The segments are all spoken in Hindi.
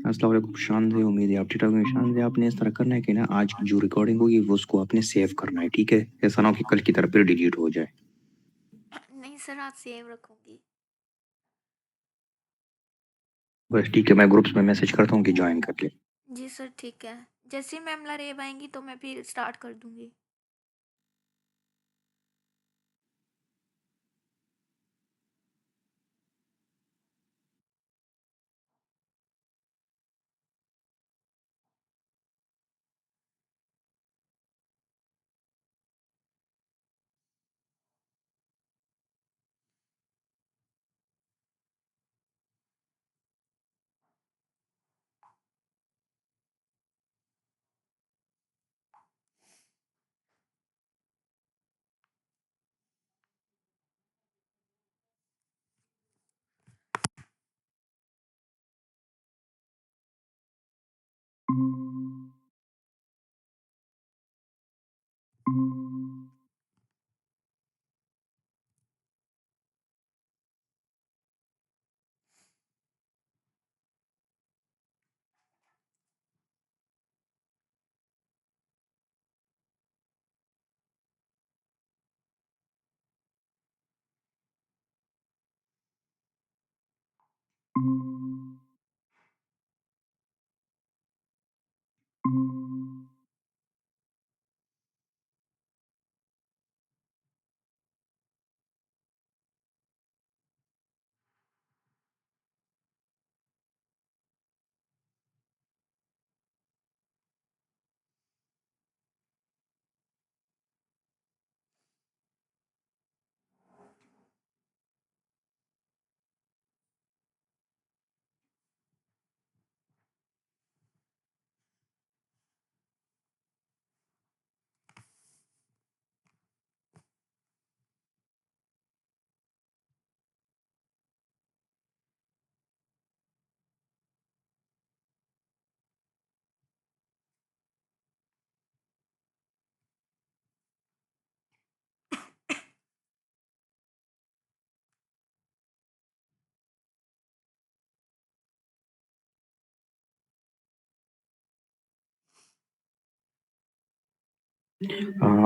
अस्सलाम वालेकुम शान से, उम्मीद है आप ठीक ठाक होंगे। शान से आपने इस तरह करना है कि ना आज की जो रिकॉर्डिंग होगी वो उसको आपने सेव करना है, ठीक है? ऐसा ना हो कि कल की तरह फिर डिलीट हो जाए। नहीं सर, आज सेव रखूंगी। बस ठीक है, मैं ग्रुप्स में मैसेज करता हूँ कि ज्वाइन कर ले। जी सर, ठीक है। जैसे ही मैम लारेब आएंगी तो मैं फिर स्टार्ट कर दूंगी।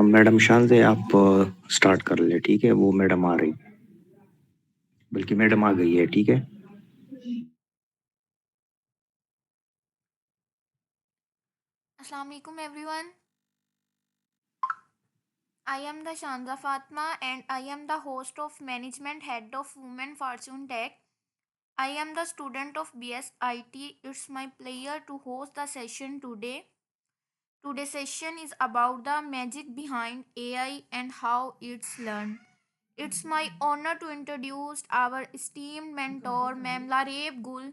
मैडम शान से आप स्टार्ट कर ले, ठीक है? वो मैडम आ रही, बल्कि मैडम आ गई है, ठीक है? अस्सलाम वालेकुम everyone. I am the Shanza Fatma and I am the host of Management Head of Women Fortune Tech. I am the student of BSIT. It's my pleasure to host the session today. Today's session is about the magic behind AI and how it's learned. It's my honor to introduce our esteemed mentor, Ma'am Lareeb Gul.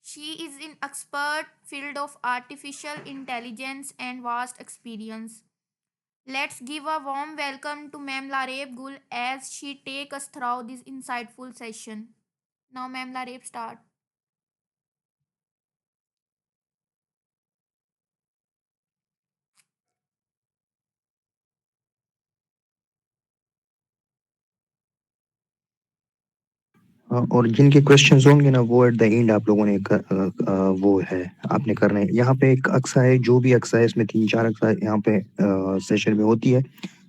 She is an expert field of artificial intelligence and vast experience. Let's give a warm welcome to Ma'am Lareeb Gul as she take us through this insightful session. Now, Ma'am Lareeb, start. और जिनके क्वेश्चंस होंगे ना वो एट द एंड आप लोगों ने वो है आपने करना है। यहाँ पे एक अक्सा है, जो भी अक्सा है इसमें 3-4 अक्सा यहाँ पे सेशन में होती है।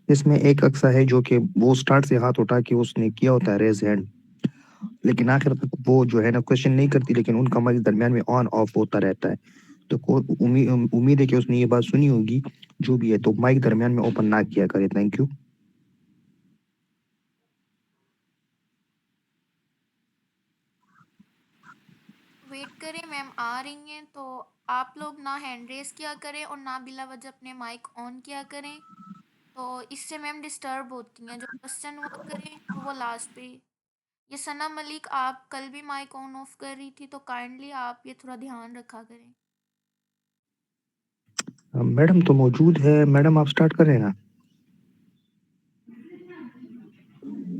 इसमें एक अक्सा है जो कि वो स्टार्ट से हाथ उठा के उसने किया होता है रेज हैंड, लेकिन आखिर तक वो जो है ना क्वेश्चन नहीं करती, लेकिन उनका माइक दरमियान में ऑन ऑफ होता रहता है। तो उम्मीद है कि उसने ये बात सुनी होगी। जो भी है तो माइक दरमियान में ओपन ना किया करे। Thank you. वेट करें, मैम आ रही हैं तो आप लोग ना हैंड रेस किया करें और ना बिला वजह अपने माइक ऑन किया करें। तो इससे मैम डिस्टर्ब होती हैं। जो क्वेश्चन हुआ करें तो वो लास्ट पे। ये सना मलिक, आप कल भी माइक ऑन ऑफ कर रही थी तो काइंडली आप ये थोड़ा ध्यान रखा करें। मैडम तो मौजूद है, मैडम आप स्टार्ट करें ना।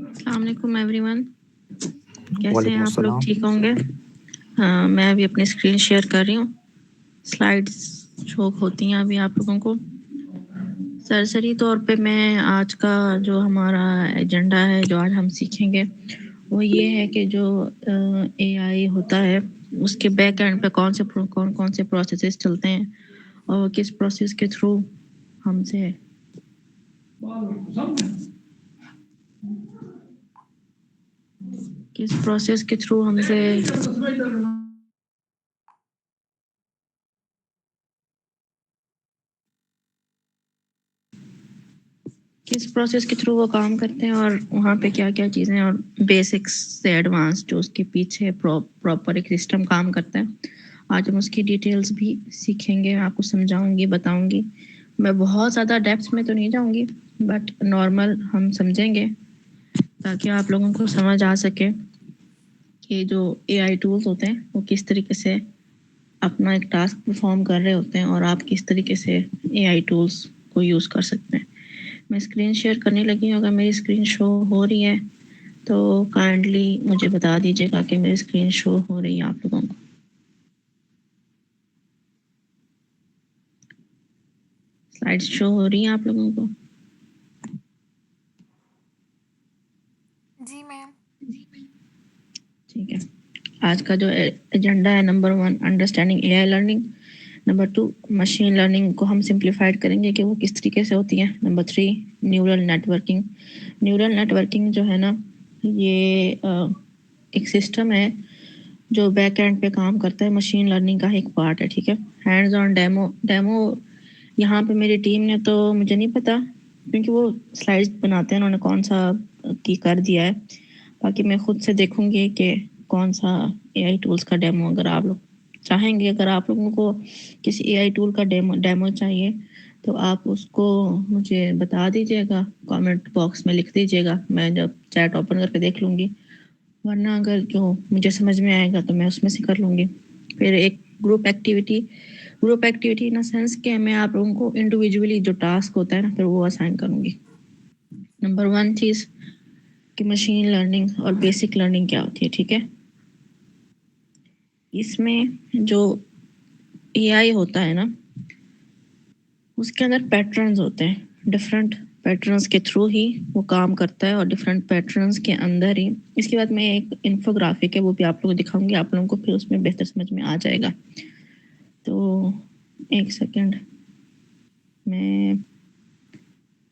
अस्सलाम वालेकुम एवरीवन। कैसे हैं वालेकुम आप लोग? अस्सलाम। ठीक होंगे? हाँ, मैं अभी अपनी स्क्रीन शेयर कर रही हूँ। स्लाइड्स शो होती हैं अभी आप लोगों को। सरसरी तौर पे मैं आज का जो हमारा एजेंडा है, जो आज हम सीखेंगे वो ये है कि जो एआई होता है उसके बैक एंड पे कौन कौन से प्रोसेसेस चलते हैं और किस प्रोसेस के थ्रू हमसे किस प्रोसेस के थ्रू हमसे किस प्रोसेस के थ्रू वो काम करते हैं और वहाँ पे क्या क्या चीज़ें और बेसिक्स से एडवांस जो उसके पीछे प्रॉपर एक सिस्टम काम करता है। आज हम उसकी डिटेल्स भी सीखेंगे, मैं आपको समझाऊंगी, बताऊंगी। मैं बहुत ज़्यादा डेप्थ में तो नहीं जाऊंगी, बट नॉर्मल हम समझेंगे ताकि आप लोगों को समझ आ सके कि जो एआई टूल्स होते हैं वो किस तरीके से अपना एक टास्क परफॉर्म कर रहे होते हैं और आप किस तरीके से एआई टूल्स को यूज़ कर सकते हैं। मैं स्क्रीन शेयर करने लगी हूँ। अगर मेरी स्क्रीन शो हो रही है तो काइंडली मुझे बता दीजिएगा कि मेरी स्क्रीन शो हो रही है आप लोगों को। स्लाइड्स शो हो रही हैं आप लोगों को? जी मैम। ठीक है। आज का जो एजेंडा है, number 1 understanding AI learning, number 2 machine learning को हम सिंप्लीफाइड करेंगे कि वो किस तरीके से होती है, number 3 neural networking. Neural networking जो है ना, ये एक सिस्टम है जो बैक एंड पे काम करता है, मशीन लर्निंग का एक पार्ट है। ठीक है। हैंड्स ऑन डेमो यहाँ पे मेरी टीम ने तो मुझे नहीं पता, क्योंकि वो स्लाइड्स बनाते हैं उन्होंने कौन सा की कर दिया है। बाकी मैं खुद से देखूंगी कि कौन सा एआई टूल्स का डेमो, अगर आप लोग चाहेंगे, अगर आप लोगों को किसी एआई टूल का डेमो चाहिए तो आप उसको मुझे बता दीजिएगा, कमेंट बॉक्स में लिख दीजिएगा, मैं जब चैट ओपन करके देख लूँगी। वरना अगर जो मुझे समझ में आएगा तो मैं उसमें से कर लूँगी। फिर एक group activity in a sense कि मैं आप लोगों को इंडिविजुअली जो टास्क होता है ना, फिर वो असाइन करूँगी। नंबर 1 चीज़ कि मशीन लर्निंग और बेसिक लर्निंग क्या होती है। ठीक है। इसमें जो एआई होता है ना, उसके अंदर पैटर्न्स होते हैं, डिफरेंट पैटर्न्स के थ्रू ही वो काम करता है और डिफरेंट पैटर्न्स के अंदर ही। इसके बाद मैं एक इन्फोग्राफिक है वो भी आप लोगों को दिखाऊंगी, आप लोगों को फिर उसमें बेहतर समझ में आ जाएगा। तो एक सेकंड मैं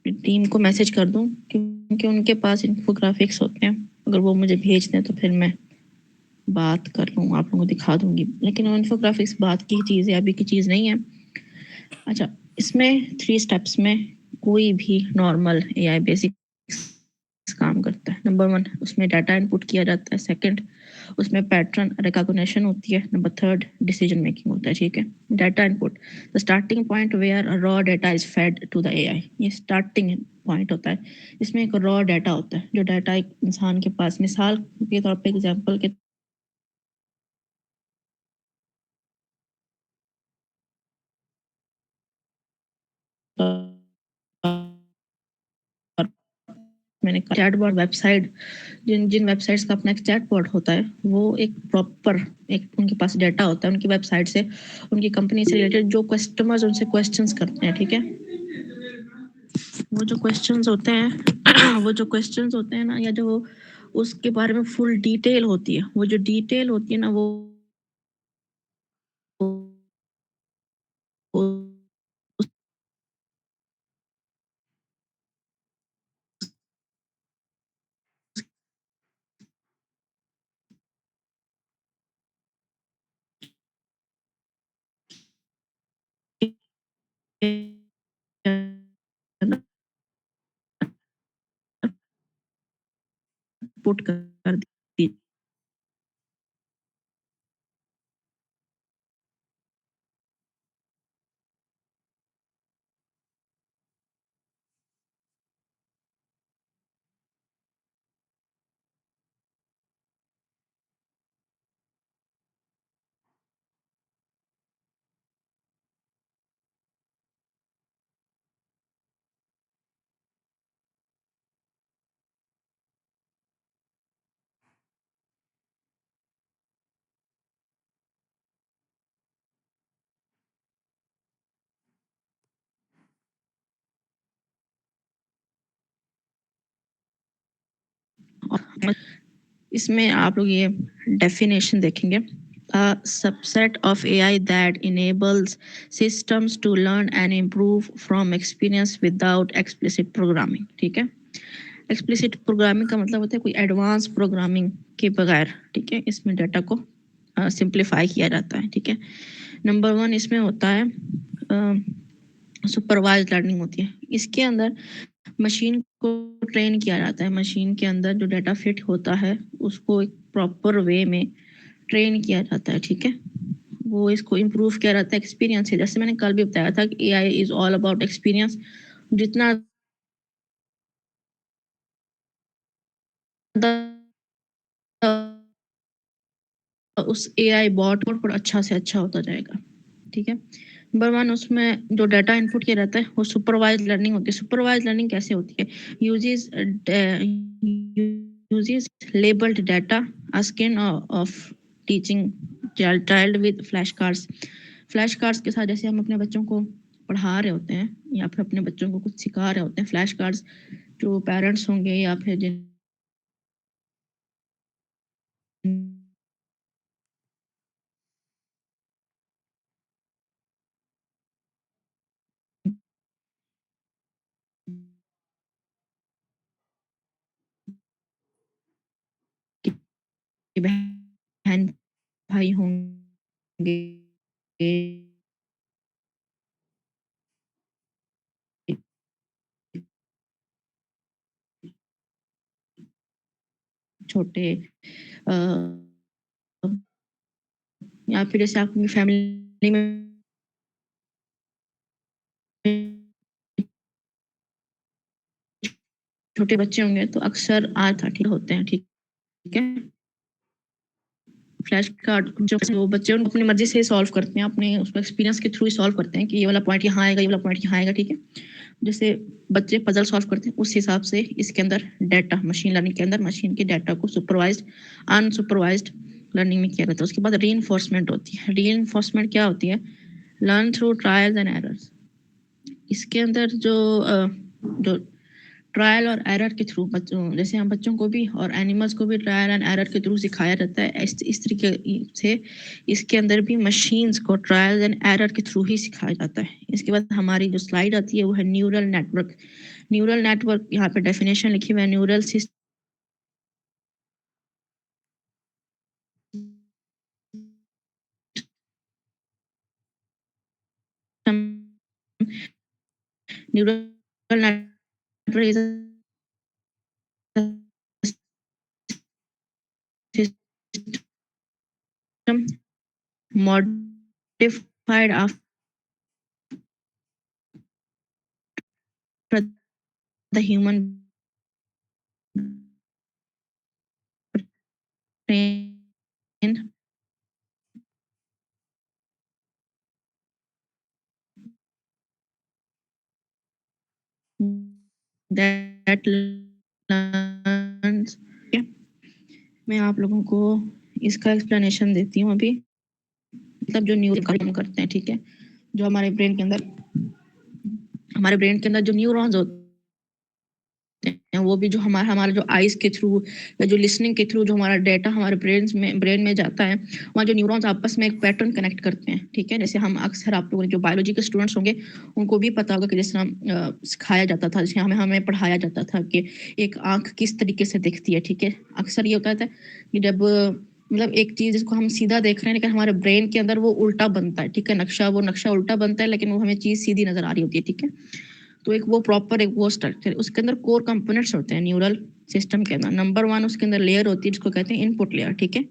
टीम को मैसेज कर दूं, क्योंकि उनके पास इन्फोग्राफिक्स होते हैं, अगर वो मुझे भेज दें तो फिर मैं बात कर लूँ, आप लोगों को दिखा दूंगी। लेकिन वो इन्फोग्राफिक्स बात की चीज़ है, अभी की चीज़ नहीं है। अच्छा, इसमें 3 स्टेप्स में कोई भी नॉर्मल एआई बेसिक काम करता है। नंबर 1 उसमें डाटा इनपुट किया जाता है, सेकंड उसमें पैटर्न रिकॉग्निशन होती है, नंबर 3 डिसीजन मेकिंग होता है। ठीक है। Data input, the starting point where raw data is fed to the AI, ये स्टार्टिंग पॉइंट होता है। इसमें एक रॉ डाटा होता है, जो डाटा एक इंसान के पास, मिसाल के तौर पे, एग्जांपल के मैंने चैटबॉट वेबसाइट, जिन जिन वेबसाइट्स का अपना एक चैटबॉट होता है, वो एक प्रॉपर एक उनके पास डाटा होता है उनकी वेबसाइट से, उनकी कंपनी से रिलेटेड, जो कस्टमर्स उनसे क्वेश्चंस करते हैं। ठीक है। वो जो क्वेश्चंस होते हैं वो जो क्वेश्चंस होते हैं ना, या जो उसके बारे में फुल डिटेल होती है, वो जो डिटेल होती है ना, वो पुट कर दी। इसमें आप लोग ये डेफिनेशन देखेंगे, a subset of AI that enables systems to learn and improve from experience without explicit programming. ठीक है, एक्सप्लिसिट प्रोग्रामिंग का मतलब होता है कोई एडवांस प्रोग्रामिंग के बगैर, ठीक है, इसमें डाटा को सिंप्लीफाई किया जाता है, ठीक है। नंबर 1 इसमें होता है सुपरवाइज्ड लर्निंग होती है। इसके अंदर मशीन को ट्रेन किया जाता है, मशीन के अंदर जो डाटा फिट होता है उसको एक प्रॉपर वे में ट्रेन किया जाता है, ठीक है। वो इसको इम्प्रूव किया जाता है एक्सपीरियंस से। जैसे मैंने कल भी बताया था कि AI is all about experience. जितना उस एआई बॉट पर अच्छा से अच्छा होता जाएगा, ठीक है। नंबर 1 उसमें जो डाटा इनपुट किया जाता है वो सुपरवाइज लर्निंग होती है। सुपरवाइज लर्निंग कैसे होती है? Uses uses labelled data skin of teaching child with flash cards. Flash cards के साथ जैसे हम अपने बच्चों को पढ़ा रहे होते हैं या फिर अपने बच्चों को कुछ सिखा रहे होते हैं, फ्लैश कार्ड्स जो पेरेंट्स होंगे या फिर जिन बहन भाई होंगे, छोटे या फिर जैसे आपकी फैमिली में छोटे बच्चे होंगे तो अक्सर आज 30 होते हैं, ठीक है। फ्लैश कार्ड जो बच्चे उनको अपनी मर्जी से सॉल्व करते हैं, अपने उसमें एक्सपीरियंस के थ्रू ही सॉल्व करते हैं कि ये वाला पॉइंट यहाँ आएगा, ये वाला पॉइंट यहाँ आएगा, ठीक है। जैसे बच्चे पजल सॉल्व करते हैं उस हिसाब से इसके अंदर डाटा, मशीन लर्निंग के अंदर मशीन के डाटा को सुपरवाइज्ड अनसुपरवाइज्ड लर्निंग में किया जाता है। उसके बाद रीइंफोर्समेंट होती है। रीइंफोर्समेंट क्या होती है? Learn through trials and errors. इसके अंदर जो ट्रायल और एरर के थ्रू बच्चों, जैसे हम बच्चों को भी और एनिमल्स को भी ट्रायल एंड एरर के थ्रू सिखाया जाता है, इस तरीके से इसके अंदर भी मशीन्स को ट्रायल एंड एरर के थ्रू ही सिखाया जाता है। इसके बाद हमारी जो स्लाइड आती है वो है न्यूरल नेटवर्क। न्यूरल नेटवर्क यहाँ पे डेफिनेशन लिखी हुई है, neural system neural network is system modified after the human brain that learns। मैं आप लोगों को इसका एक्सप्लेनेशन देती हूँ अभी। मतलब जो न्यूरल काम करते हैं, ठीक है, जो हमारे ब्रेन के अंदर जो न्यूरॉन्स होते हैं वो भी जो हमारा जो आइज के थ्रू या जो लिसनिंग के थ्रू जो हमारा डाटा हमारे ब्रेन में जाता है, वहाँ जो न्यूरॉन्स आपस में एक पैटर्न कनेक्ट करते हैं, ठीक है। जैसे हम अक्सर आप लोगों जो बायोलॉजी के स्टूडेंट्स होंगे उनको भी पता होगा कि जैसे हम सिखाया जाता था, जैसे हमें पढ़ाया जाता था कि एक आंख किस तरीके से दिखती है, ठीक है। अक्सर ये होता था कि जब मतलब एक चीज जिसको हम सीधा देख रहे हैं लेकिन हमारे ब्रेन के अंदर वो उल्टा बनता है, ठीक है। वो नक्शा उल्टा बनता है लेकिन वो हमें चीज सीधी नजर आ रही होती है, ठीक है। तो एक वो प्रॉपर एक वो स्ट्रक्चर, उसके अंदर कोर कंपोनेंट्स होते हैं न्यूरल सिस्टम के अंदर। नंबर 1 उसके अंदर लेयर होती है जिसको कहते हैं इनपुट लेयर, ठीक है।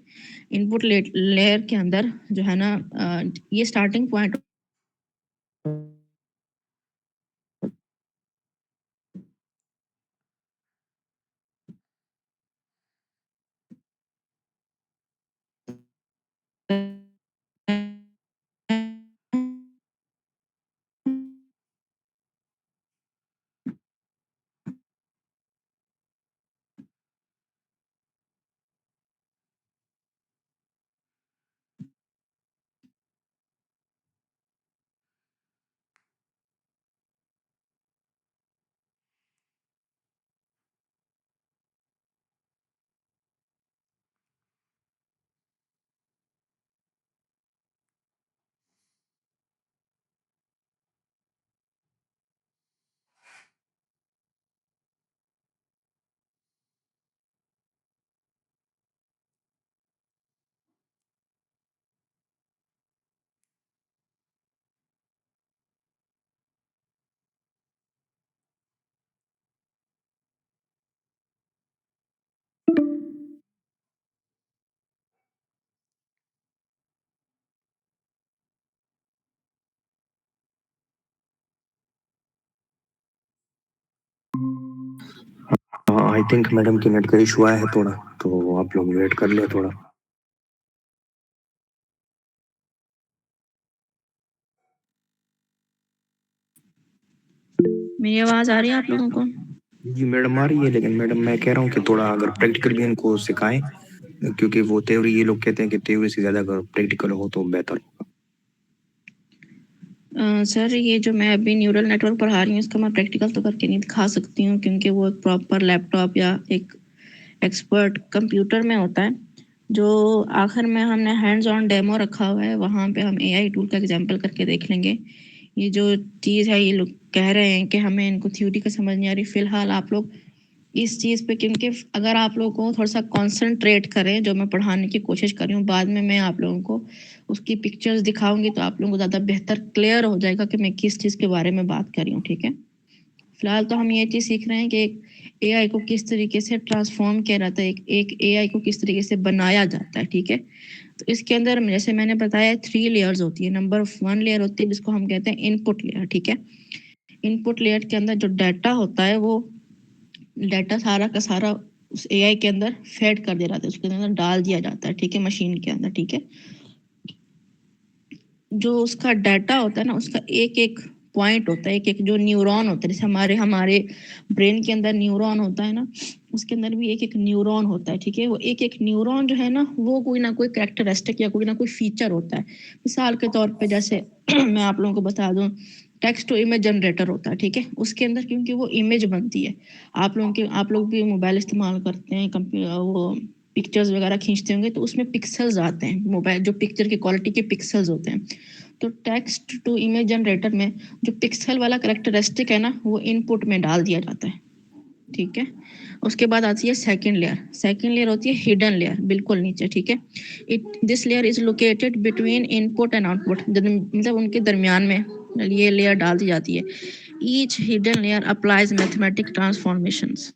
इनपुट लेयर के अंदर जो है ना ये starting point I think madam की नेट का इशू आया है थोड़ा, तो आप लोग वेट कर ले थोड़ा। मेरी आवाज आ रही है आप लोगों को? जी मैडम आ रही है, लेकिन मैडम मैं कह रहा हूँ कि थोड़ा अगर प्रैक्टिकल भी इनको सिखाएं, क्योंकि वो थ्योरी, ये लोग कहते हैं कि थ्योरी से ज़्यादा अगर प्रैक्टिकल हो तो बेहतर होगा। सर ये जो मैं अभी न्यूरल नेटवर्क पढ़ा रही हूँ इसका मैं प्रैक्टिकल तो करके नहीं दिखा सकती हूँ, क्योंकि वो एक प्रॉपर लैपटॉप या एक एक्सपर्ट कंप्यूटर में होता है। जो आखिर में हमने हैंड्स ऑन डेमो रखा हुआ है, वहाँ पे हम एआई टूल का एग्जांपल करके देख लेंगे। ये जो चीज़ है, ये लोग कह रहे हैं कि हमें इनको थ्योरी का समझ नहीं आ रही, फिलहाल आप लोग इस चीज़ पे, क्योंकि अगर आप लोगों को थोड़ा सा कॉन्सेंट्रेट करें जो मैं पढ़ाने की कोशिश कर रही हूँ, बाद में मैं आप लोगों को उसकी पिक्चर्स दिखाऊंगी तो आप लोगों को ज़्यादा बेहतर क्लियर हो जाएगा कि मैं किस चीज़ के बारे में बात कर रही हूँ। ठीक है, फिलहाल तो हम ये चीज़ सीख रहे हैं कि एक एआई को किस तरीके से ट्रांसफॉर्म किया जाता है, एक एआई को किस तरीके से बनाया जाता है। ठीक है, तो इसके अंदर जैसे मैंने बताया 3 लेयर्स होती है। नंबर 1 लेयर होती है जिसको हम कहते हैं इनपुट लेयर। ठीक है, इनपुट लेयर के अंदर जो डाटा होता है, वो डाटा सारा का सारा उस एआई के अंदर फेड कर दिया जाता है, उसके अंदर डाल दिया जाता है। ठीक है, मशीन के अंदर। ठीक है, जो उसका डाटा होता है ना, उसका एक एक पॉइंट होता है, एक एक जो न्यूरॉन होता है, जैसे हमारे हमारे ब्रेन के अंदर न्यूरॉन होता है ना, उसके अंदर भी एक एक न्यूरॉन होता है। ठीक है, वो एक एक न्यूरॉन जो है ना कोई कैरेक्टरिस्टिक या कोई ना कोई फीचर होता है। मिसाल के तौर पे जैसे मैं आप लोगों को बता दूं, टेक्स्ट टू इमेज जनरेटर होता है। ठीक है, उसके अंदर क्योंकि वो इमेज बनती है, आप लोग भी मोबाइल इस्तेमाल करते हैं, कंप्यूटर, वो पिक्चर्स वगैरह खींचते होंगे, तो उसमें पिक्सल्स आते हैं, मोबाइल जो पिक्चर की क्वालिटी के पिक्सल्स होते हैं। तो टेक्स्ट टू इमेज जनरेटर में जो पिक्सल वाला करेक्टरिस्टिक है ना, वो इनपुट में डाल दिया जाता है। ठीक है, उसके बाद आती है सेकंड लेयर। सेकंड लेयर होती है हिडन लेयर, बिल्कुल नीचे। ठीक है, this layer is located between input and output, मतलब उनके दरमियान में ये लेयर डाल दी जाती है। Each hidden layer applies mathematic transformations.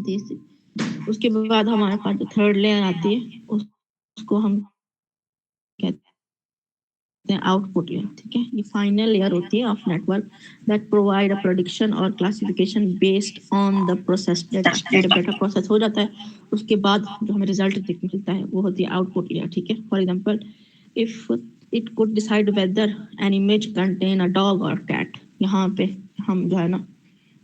This उसके बाद हमारे पास जो थर्ड लेयर आती है उसको हम कहते हैं आउटपुट लेयर, ठीक है। ये फाइनल लेयर होती है of network that provide a prediction और classification based on the process data. जब डेटा प्रोसेस हो जाता है उसके बाद जो हमें रिजल्ट देखने मिलता है वो होती है आउटपुट लेयर, ठीक है। For example if it could decide whether an image contain a dog और कैट, यहाँ पे हम जो है ना,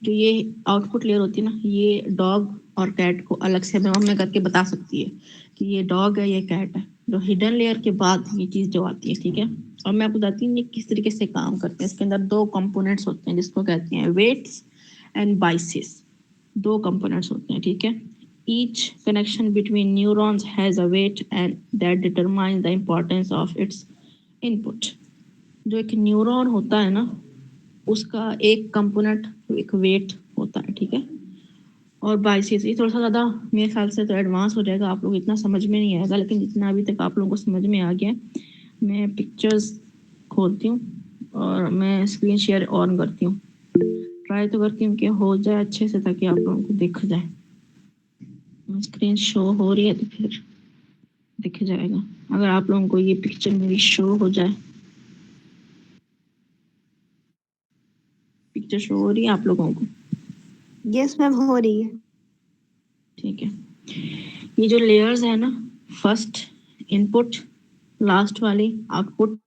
जो ये आउटपुट लेयर होती है ना, ये डॉग और कैट को अलग से हमें करके बता सकती है कि ये डॉग है ये कैट है। जो हिडन लेयर के बाद ये चीज जो आती है, ठीक है। और मैं आपको बताती हूँ ये किस तरीके से काम करते हैं। इसके अंदर दो कंपोनेंट्स होते हैं जिसको कहते हैं वेट्स एंड बाइसेस। दो कंपोनेंट्स होते हैं, ठीक है। Each connection between neurons has a weight and that determine the importance of its input. जो एक न्यूरॉन होता है ना, उसका एक कंपोनेंट एक वेट होता है, ठीक है। और बाइसेस ये थोड़ा सा ज़्यादा मेरे ख्याल से तो एडवांस हो जाएगा, आप लोग इतना समझ में नहीं आएगा, लेकिन जितना अभी तक आप लोगों को समझ में आ गया, मैं पिक्चर्स खोलती हूँ और मैं स्क्रीन शेयर ऑन करती हूँ। ट्राई तो करती हूँ कि हो जाए अच्छे से ताकि आप लोगों को दिख जाए। स्क्रीन शो हो रही है तो फिर दिख जाएगा। अगर आप लोगों को ये पिक्चर मेरी शो हो जाए, पिक्चर शो हो रही है आप लोगों को? यस मैम, हो रही है। ठीक है। ये जो लेयर्स है ना, फर्स्ट इनपुट, लास्ट वाली आउटपुट,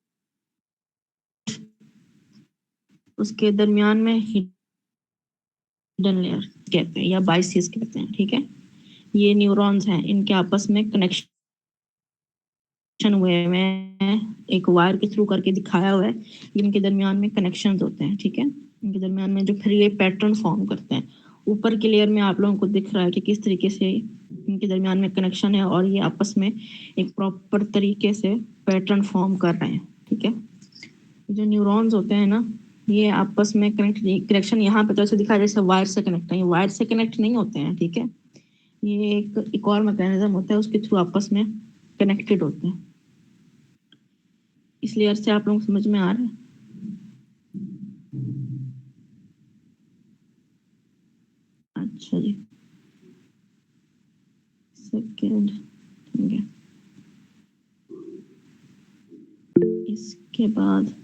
उसके दरमियान में हिडन लेयर कहते हैं या बाइसेस कहते हैं, ठीक है। ये न्यूरॉन्स हैं, इनके आपस में कनेक्शन हुए हैं, एक वायर के थ्रू करके दिखाया हुआ है। इनके दरमियान में कनेक्शंस होते हैं, ठीक है। इनके दरमियान में जो फिर ये पैटर्न फॉर्म करते हैं। ऊपर के लेयर में आप लोगों को दिख रहा है कि किस तरीके से इनके दरमियान में कनेक्शन है और ये आपस में एक प्रॉपर तरीके से पैटर्न फॉर्म कर रहे हैं, ठीक है। जो न्यूरॉन्स होते हैं ना, ये आपस में कनेक्शन यहाँ पे तो ऐसे दिखा जैसे वायर से कनेक्ट है, ये वायर से कनेक्ट नहीं होते हैं, ठीक है। ये एक और मैकेनिज्म होता है, उसके थ्रू आपस में कनेक्टेड होते हैं। इस लेयर से आप लोग समझ में आ रहा है? अच्छा जी, सेकेंड, ठीक है। इसके बाद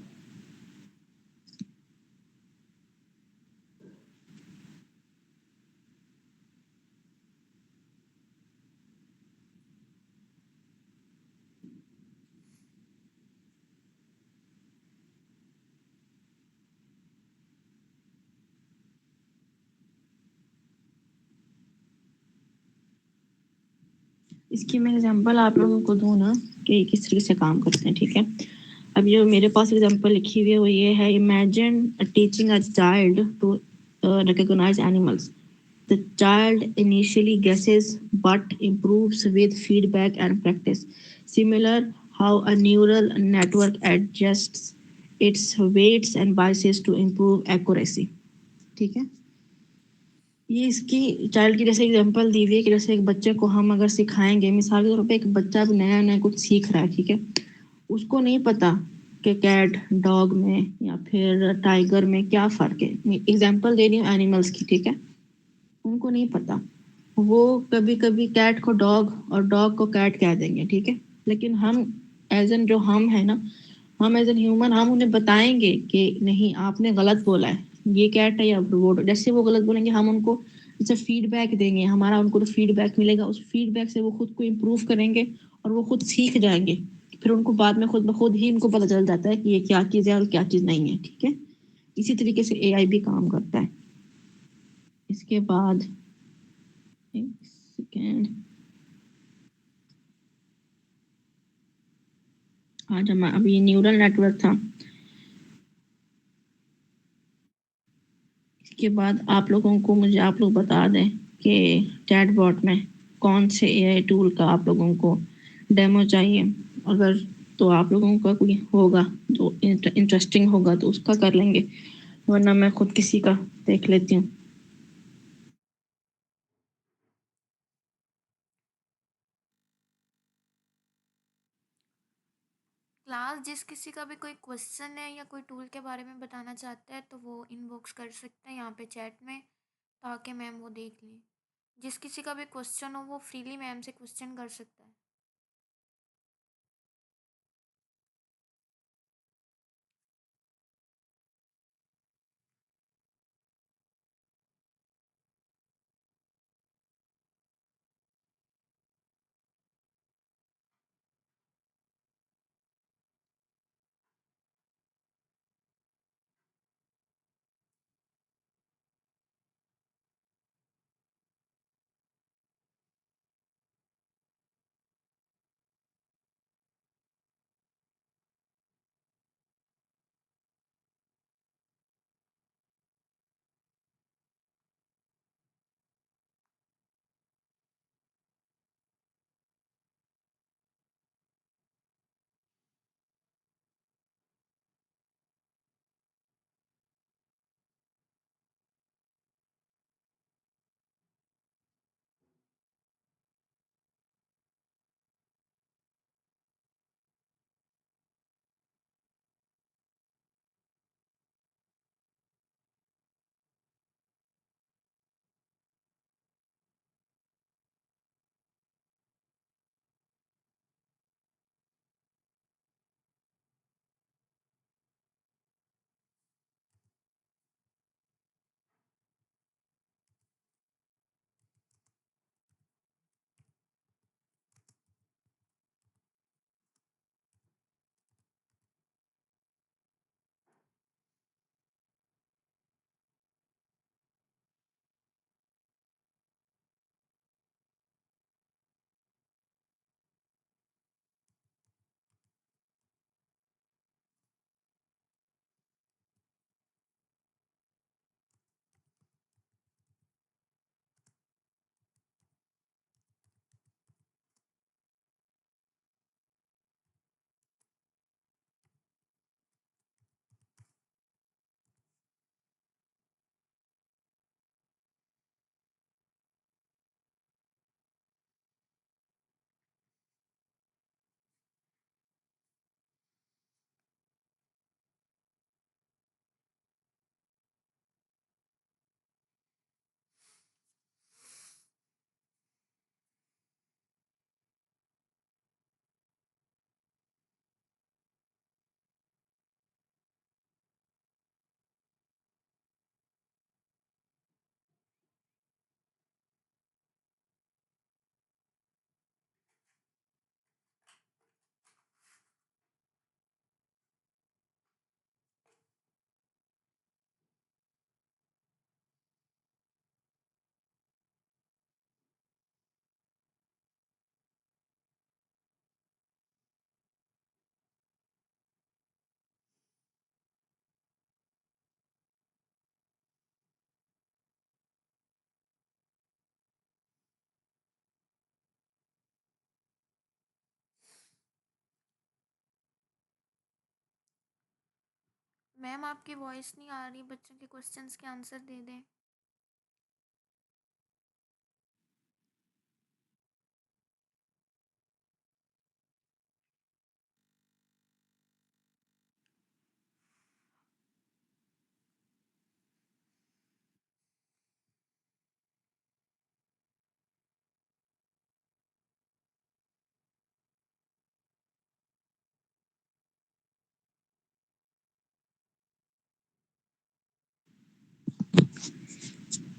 इसकी मैं एग्जांपल आप लोगों को दूं ना कि किस तरीके से काम करते हैं, ठीक है। अब जो मेरे पास एग्जांपल लिखी हुई है वो ये है, imagine teaching a child to recognise animals. The child initially guesses but improves with feedback and practice. Similar how a neural network adjusts its weights and biases to improve accuracy. ठीक है। ये इसकी चाइल्ड की जैसे एग्जांपल दी हुई है कि जैसे एक बच्चे को हम अगर सिखाएंगे, मिसाल के तौर पे एक बच्चा भी नया नया कुछ सीख रहा है, ठीक है। उसको नहीं पता कि कैट डॉग में या फिर टाइगर में क्या फर्क है। एग्जांपल दे रही हूँ एनिमल्स की, ठीक है। उनको नहीं पता, वो कभी कभी कैट को डॉग और डॉग को कैट कह देंगे, ठीक है। लेकिन हम एज एन जो हम है ना, हम एज एन ह्यूमन हम उन्हें बताएंगे कि नहीं आपने गलत बोला है, ये कैट है या वो। जैसे वो गलत बोलेंगे हम उनको जैसे फीडबैक देंगे, हमारा उनको जो फीडबैक मिलेगा उस फीडबैक से वो खुद को इम्प्रूव करेंगे और वो खुद सीख जाएंगे। फिर उनको बाद में खुद ब खुद ही उनको पता चल जाता है कि ये क्या चीज़ है और क्या चीज़ नहीं है, ठीक है। इसी तरीके से एआई भी काम करता है। इसके बाद एक सेकेंड, आज हम अभी न्यूरल नेटवर्क था। इसके बाद आप लोगों को मुझे आप लोग बता दें कि चैटबॉट में कौन से एआई टूल का आप लोगों को डेमो चाहिए। अगर तो आप लोगों का कोई होगा जो इंटरेस्टिंग होगा तो उसका कर लेंगे, वरना मैं खुद किसी का देख लेती हूँ। क्लास जिस किसी का भी कोई क्वेश्चन है या कोई टूल के बारे में बताना चाहता है तो वो इनबॉक्स कर सकते हैं यहाँ पे चैट में, ताकि मैम वो देख लें। जिस किसी का भी क्वेश्चन हो वो फ्रीली मैम से क्वेश्चन कर सकता है। मैम आपकी वॉइस नहीं आ रही, बच्चों के क्वेश्चंस के आंसर दे दें।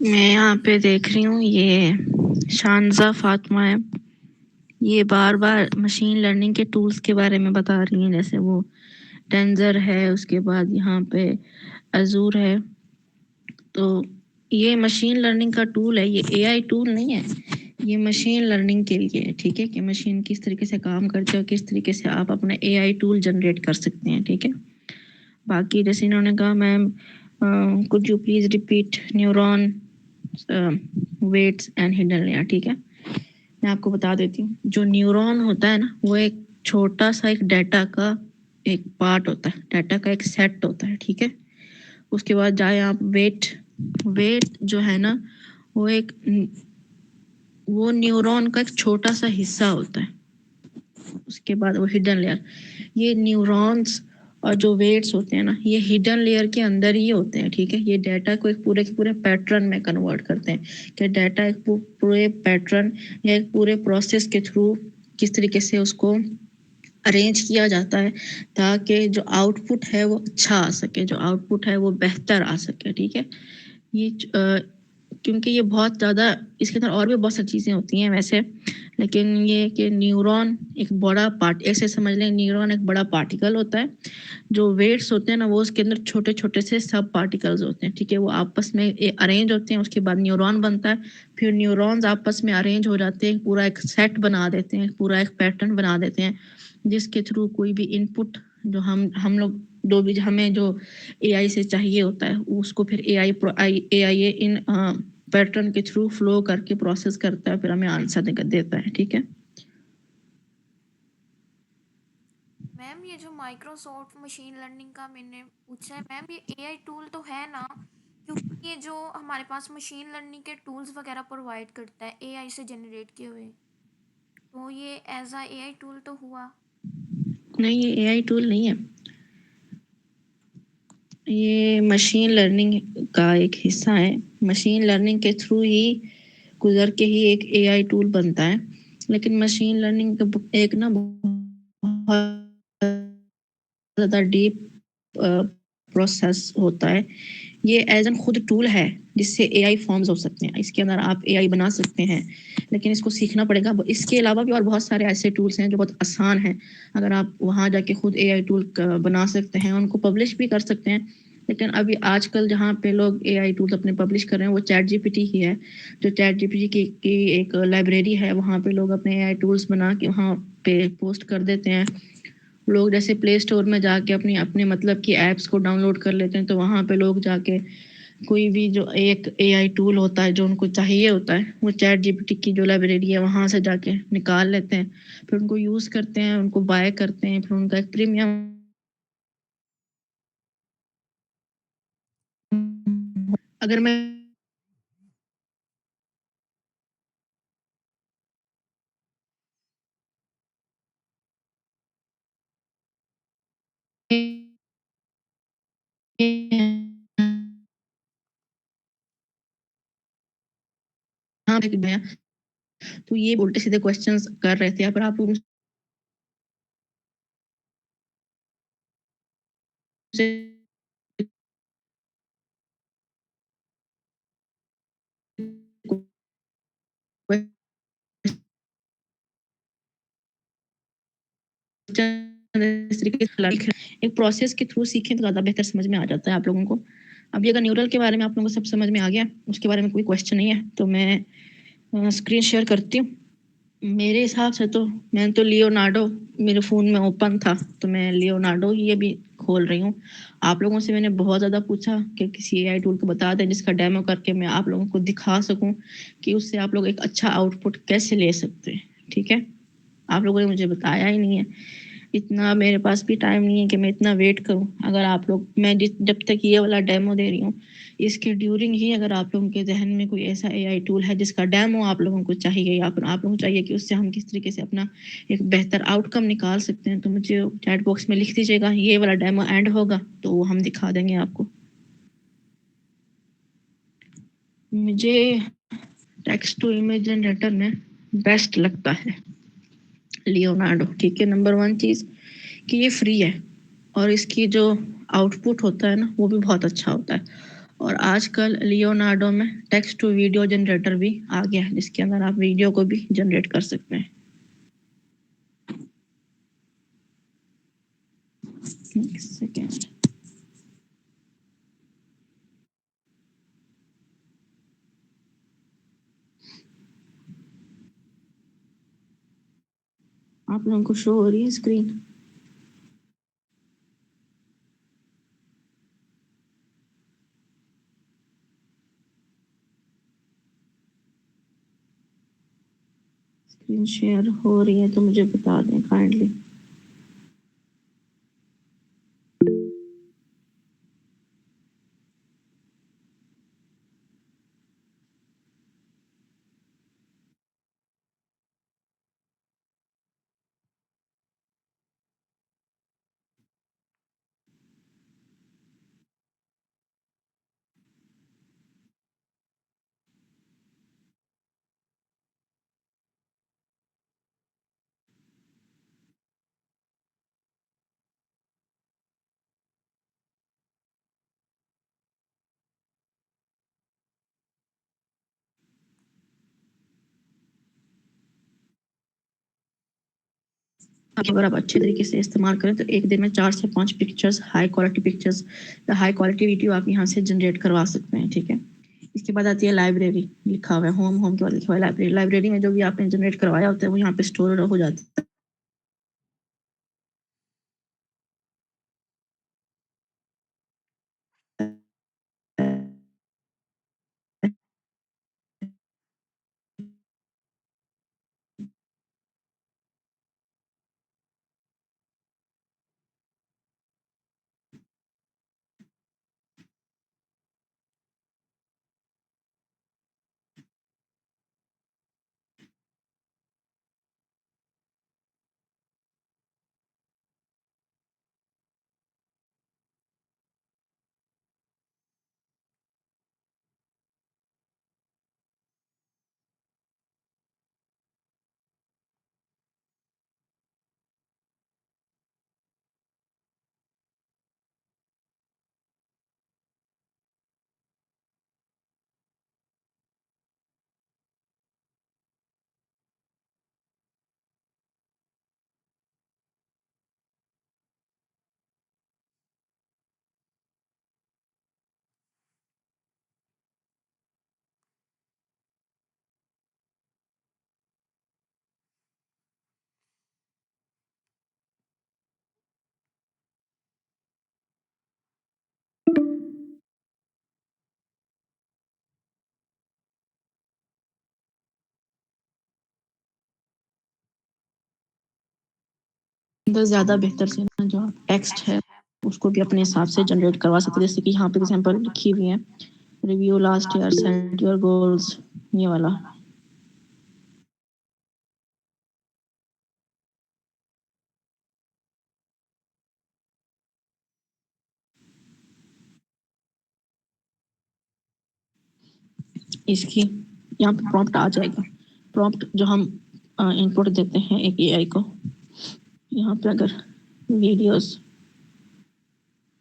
मैं यहाँ पे देख रही हूँ ये शानजा फातिमा है, ये बार बार मशीन लर्निंग के टूल्स के बारे में बता रही हैं, जैसे वो टेंजर है, उसके बाद यहाँ पे अजूर है। तो ये मशीन लर्निंग का टूल है, ये एआई टूल नहीं है, ये मशीन लर्निंग के लिए है, ठीक है, कि मशीन किस तरीके से काम करते हैं, किस तरीके से आप अपना एआई टूल जनरेट कर सकते हैं, ठीक है। बाकी जैसे इन्होंने कहा ma'am could you please repeat neuron weights and hidden layer, ठीक है। मैं आपको बता देती हूँ, जो न्यूरॉन होता है ना, वो एक छोटा सा एक डाटा का एक पार्ट होता है, डाटा का एक सेट होता है, ठीक है। उसके बाद जाए आप वेट जो है ना, वो एक वो न्यूरॉन का एक छोटा सा हिस्सा होता है। उसके बाद वो हिडन लेयर, ये न्यूरॉन्स और जो वेट्स होते हैं ना, ये हिडन लेयर के अंदर ही होते हैं, ठीक है। ये डाटा को एक पूरे के पूरे पैटर्न में कन्वर्ट करते हैं, कि डाटा एक पूरे पैटर्न या एक पूरे प्रोसेस के थ्रू किस तरीके से उसको अरेंज किया जाता है ताकि जो आउटपुट है वो अच्छा आ सके, जो आउटपुट है वो बेहतर आ सके, ठीक है। ये क्योंकि ये बहुत ज़्यादा, इसके अंदर और भी बहुत सारी चीज़ें होती हैं वैसे, लेकिन ये कि न्यूरॉन एक बड़ा पार्ट, ऐसे समझ लें न्यूरॉन एक बड़ा पार्टिकल होता है। जो वेट्स होते हैं ना, वो उसके अंदर छोटे छोटे से सब पार्टिकल्स होते हैं, ठीक है। वो आपस में अरेंज होते हैं, उसके बाद न्यूरॉन बनता है, फिर न्यूरॉन्स आपस में अरेंज हो जाते हैं, पूरा एक सेट बना देते हैं, पूरा एक पैटर्न बना देते हैं, जिसके थ्रू कोई भी इनपुट जो हम लोग जो भी हमें जो एआई से चाहिए होता है, उसको फिर एआई इन पैटर्न के थ्रू फ्लो करके प्रोसेस करता है, फिर हमें आंसर देता है, ठीक है। मैम ये जो माइक्रोसॉफ्ट मशीन लर्निंग का मैंने पूछा है मैम, ये एआई टूल तो है ना? क्योंकि ये जो हमारे पास मशीन लर्निंग के टूल्स वगैरह प्रोवाइड करता है एआई से जनरेट किए हुए, तो ये एज अ एआई टूल तो हुआ? नहीं, ये एआई टूल नहीं है, ये मशीन लर्निंग का एक हिस्सा है। मशीन लर्निंग के थ्रू ही गुजर के ही एक एआई टूल बनता है, लेकिन मशीन लर्निंग का एक ना बहुत ज़्यादा डीप प्रोसेस होता है। ये एज एन खुद टूल है जिससे एआई फॉर्म्स हो सकते हैं, इसके अंदर आप एआई बना सकते हैं, लेकिन इसको सीखना पड़ेगा। इसके अलावा भी और बहुत सारे ऐसे टूल्स हैं जो बहुत आसान हैं, अगर आप वहाँ जाके खुद एआई टूल बना सकते हैं, उनको पब्लिश भी कर सकते हैं। लेकिन अभी आजकल जहाँ पे लोग एआई टूल्स अपने पब्लिश कर रहे हैं वो चैट जीपीटी ही है। जो चैट जीपीटी की एक लाइब्रेरी है, वहाँ पे लोग अपने एआई टूल्स बना के वहाँ पे पोस्ट कर देते हैं। लोग जैसे प्ले स्टोर में जाके अपनी अपने मतलब की ऐप्स को डाउनलोड कर लेते हैं, तो वहाँ पे लोग जाके कोई भी जो एक एआई टूल होता है जो उनको चाहिए होता है, वो चैट जीपीटी की जो लाइब्रेरी है वहाँ से जाके निकाल लेते हैं, फिर उनको यूज़ करते हैं, उनको बाय करते हैं, फिर उनका एक प्रीमियम। अगर मैं हाँ भैया, तो ये उल्टे सीधे क्वेश्चंस कर रहे थे, अगर आप उनसे इस तरीके से एक प्रोसेस के थ्रू सीखें तो ज़्यादा बेहतर समझ में आ जाता है आप लोगों को। अभी अगर न्यूरल के बारे में आप लोगों को सब समझ में आ गया, उसके बारे में कोई क्वेश्चन नहीं है, तो मैं स्क्रीन शेयर करती हूँ। मेरे हिसाब से तो मैं तो लियोनार्डो मेरे फ़ोन में ओपन था, तो मैं लियोनार्डो ही अभी खोल रही हूँ। आप लोगों से मैंने बहुत ज़्यादा पूछा कि किसी एआई टूल को बता दें जिसका डेमो करके मैं आप लोगों को दिखा सकूँ कि उससे आप लोग एक अच्छा आउटपुट कैसे ले सकते हैं, ठीक है। आप लोगों ने मुझे बताया ही नहीं है, इतना मेरे पास भी टाइम नहीं है कि मैं इतना वेट करूं। अगर आप लोग, मैं जब तक ये वाला डेमो दे रही हूँ, इसके ड्यूरिंग ही अगर आप लोगों के जहन में कोई ऐसा एआई टूल है जिसका डेमो आप लोगों को चाहिए, या फिर आप लोगों को चाहिए कि उससे हम किस तरीके से अपना एक बेहतर आउटकम निकाल सकते हैं, तो मुझे चैट बॉक्स में लिख दीजिएगा, ये वाला डेमो एंड होगा तो वो हम दिखा देंगे आपको। मुझे टेक्स्ट टू इमेज जनरेटर में बेस्ट लगता है लियोनार्डो, ठीक है। नंबर 1 चीज़ कि ये फ्री है और इसकी जो आउटपुट होता है ना वो भी बहुत अच्छा होता है। और आजकल लियोनार्डो में टेक्स्ट टू वीडियो जनरेटर भी आ गया है, जिसके अंदर आप वीडियो को भी जनरेट कर सकते हैं। एक सेकेंड, आप लोगों को शो हो रही है स्क्रीन? स्क्रीन शेयर हो रही है तो मुझे बता दें काइंडली। अगर आप अच्छे तरीके से इस्तेमाल करें तो एक दिन में 4 से 5 पिक्चर्स, हाई क्वालिटी पिक्चर्स या हाई क्वालिटी वीडियो आप यहाँ से जनरेट करवा सकते हैं, ठीक है। इसके बाद आती है लाइब्रेरी, लिखा हुआ है होम के बाद लिखा हुआ है लाइब्रेरी। लाइब्रेरी में जो भी आपने जनरेट करवाया होता है वो यहाँ पे स्टोर हो जाता है। तो ज़्यादा बेहतर से ना जो टेक्स्ट है उसको भी अपने हिसाब से जनरेट करवा सकते हैं, जैसे कि यहाँ पे एग्जांपल लिखी हुई है, review last year, set your goals, ये वाला। इसकी यहाँ पे प्रॉम्प्ट आ जाएगा। प्रॉम्प्ट जो हम इनपुट देते हैं एक एआई को, यहाँ पे अगर वीडियोस,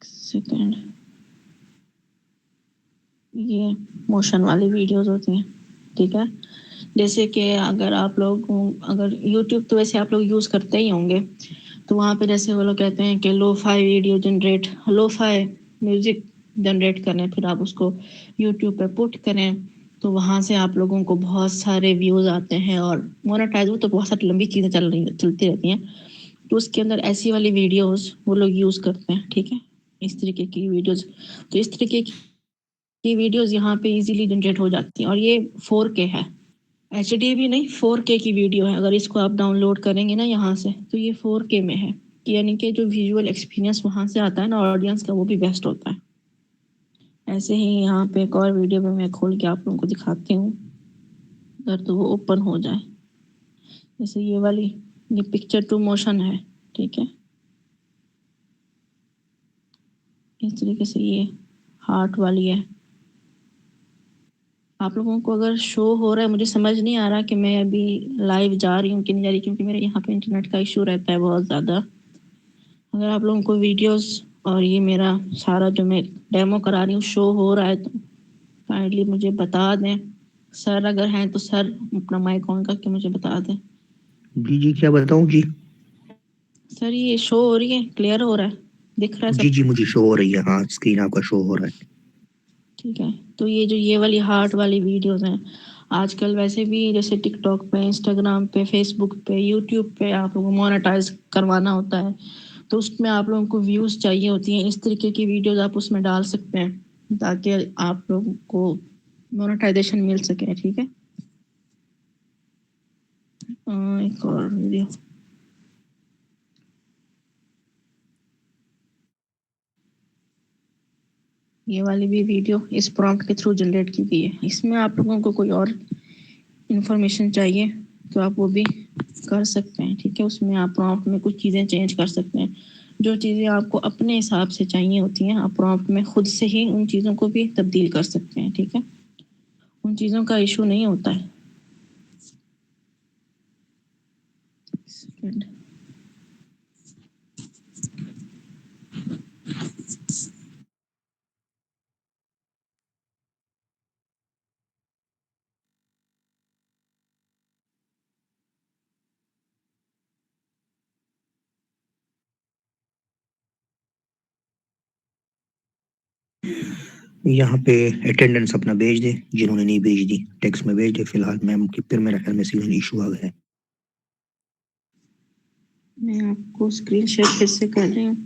सेकंड, ये मोशन वाली वीडियोस होती हैं, ठीक है। जैसे कि अगर आप लोग, अगर यूट्यूब तो वैसे आप लोग यूज़ करते ही होंगे, तो वहाँ पे जैसे वो लोग कहते हैं कि lo-fi video generate, lo-fi music generate करें, फिर आप उसको यूट्यूब पे पुट करें, तो वहाँ से आप लोगों को बहुत सारे व्यूज़ आते हैं और मोनेटाइज हो, तो बहुत सारी लंबी चीज़ें चलती रहती हैं। तो उसके अंदर ऐसी वाली वीडियोज़ वो लोग यूज़ करते हैं, ठीक है, इस तरीके की वीडियोज़। तो इस तरीके की वीडियोज़ यहाँ पे इजीली जनरेट हो जाती हैं और ये 4K है, एचडी भी नहीं, 4K की वीडियो है। अगर इसको आप डाउनलोड करेंगे ना यहाँ से, तो ये 4K में है, यानी कि जो विजुअल एक्सपीरियंस वहाँ से आता है ना ऑडियंस का, वो भी बेस्ट होता है। ऐसे ही यहाँ पे एक और वीडियो में मैं खोल के आप लोगों को दिखाती हूँ, अगर तो वो ओपन हो जाए। जैसे ये वाली, ये पिक्चर टू मोशन है, ठीक है। इस तरीके से ये हार्ट वाली है। आप लोगों को अगर शो हो रहा है, मुझे समझ नहीं आ रहा कि मैं अभी लाइव जा रही हूँ कि नहीं जा रही, क्योंकि मेरे यहाँ पे इंटरनेट का इशू रहता है बहुत ज़्यादा। अगर आप लोगों को वीडियोस और ये मेरा सारा जो मैं डेमो करा रही हूँ शो हो रहा है, तो काइंडली मुझे बता दें। सर अगर हैं तो सर अपना माइक ऑन करके मुझे बता दें। जी क्या बताऊं जी? सर ये शो हो रही है, क्लियर हो रहा है, दिख रहा है सब? जी मुझे शो हो रही है, हाँ स्क्रीन आपका शो हो रहा है। ठीक है। तो ये जो ये वाली हार्ट वाली वीडियोस हैं, आजकल वैसे भी जैसे टिकटॉक पे, इंस्टाग्राम पे, फेसबुक पे, यूट्यूब पे आप लोगों को मोनेटाइज करवाना होता है, तो उसमें आप लोगों को व्यूज़ चाहिए होती हैं। इस तरीके की वीडियोस आप उसमें डाल सकते हैं ताकि आप लोगों को मोनेटाइजेशन मिल सके, ठीक है। एक और वीडियो, ये वाली भी वीडियो इस प्रॉम्प्ट के थ्रू जनरेट की गई है। इसमें आप लोगों को कोई और इंफॉर्मेशन चाहिए तो आप वो भी कर सकते हैं, ठीक है। उसमें आप प्रॉम्प्ट में कुछ चीज़ें चेंज कर सकते हैं, जो चीज़ें आपको अपने हिसाब से चाहिए होती हैं, आप प्रॉम्प्ट में खुद से ही उन चीज़ों को भी तब्दील कर सकते हैं, ठीक है। उन चीज़ों का इशू नहीं होता है। यहाँ पे अटेंडेंस अपना भेज दे, जिन्होंने नहीं भेज दी टेक्स्ट में भेज दे फिलहाल मैम की, फिर मेरा ख्याल में सीजन इशू आ गया है। मैं आपको स्क्रीन शेयर फिर से कर रही हूँ।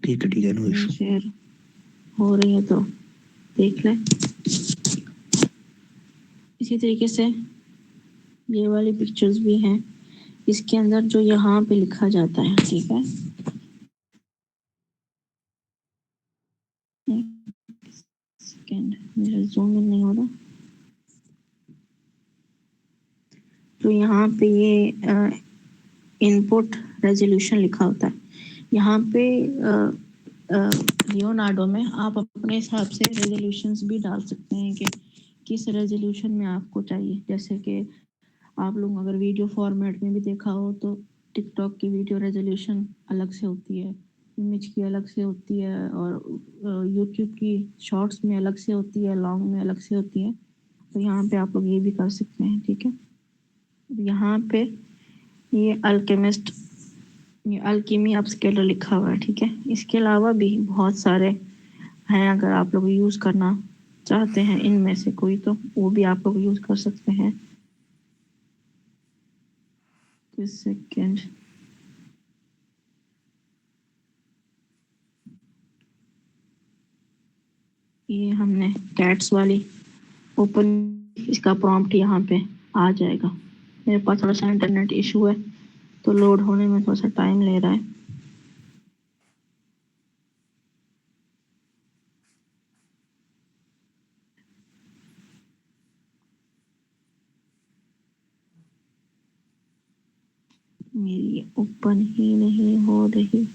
ठीक है नो इशू। शेयर हो रही है तो देख लें। इसी तरीके से ये वाली पिक्चर्स भी हैं, इसके अंदर जो यहाँ पे लिखा जाता है, ठीक है। सेकंड, मेरा जूम इन नहीं हो रहा। तो यहाँ पे ये इनपुट रेजोल्यूशन लिखा होता है। यहाँ पे लियोनार्डो में आप अपने हिसाब से रेजोल्यूशंस भी डाल सकते हैं कि किस रेजोल्यूशन में आपको चाहिए। जैसे कि आप लोग अगर वीडियो फॉर्मेट में भी देखा हो तो टिकटॉक की वीडियो रेजोल्यूशन अलग से होती है, इमेज की अलग से होती है, और यूट्यूब की शॉर्ट्स में अलग से होती है, लॉन्ग में अलग से होती है। तो यहाँ पे आप लोग ये भी कर सकते हैं, ठीक है। यहाँ पे ये अल्केमिस्ट, ये अल्कीमी अपस्केलर लिखा हुआ है, ठीक है। इसके अलावा भी बहुत सारे हैं, अगर आप लोग यूज़ करना चाहते हैं इनमें से कोई तो वो भी आप लोग यूज़ कर सकते हैं। सेकेंड, ये हमने कैट्स वाली ओपन, इसका प्रॉम्प्ट यहाँ पे आ जाएगा। मेरे पास थोड़ा सा इंटरनेट इशू है तो लोड होने में थोड़ा सा टाइम ले रहा है। मेरी ओपन ही नहीं हो रही।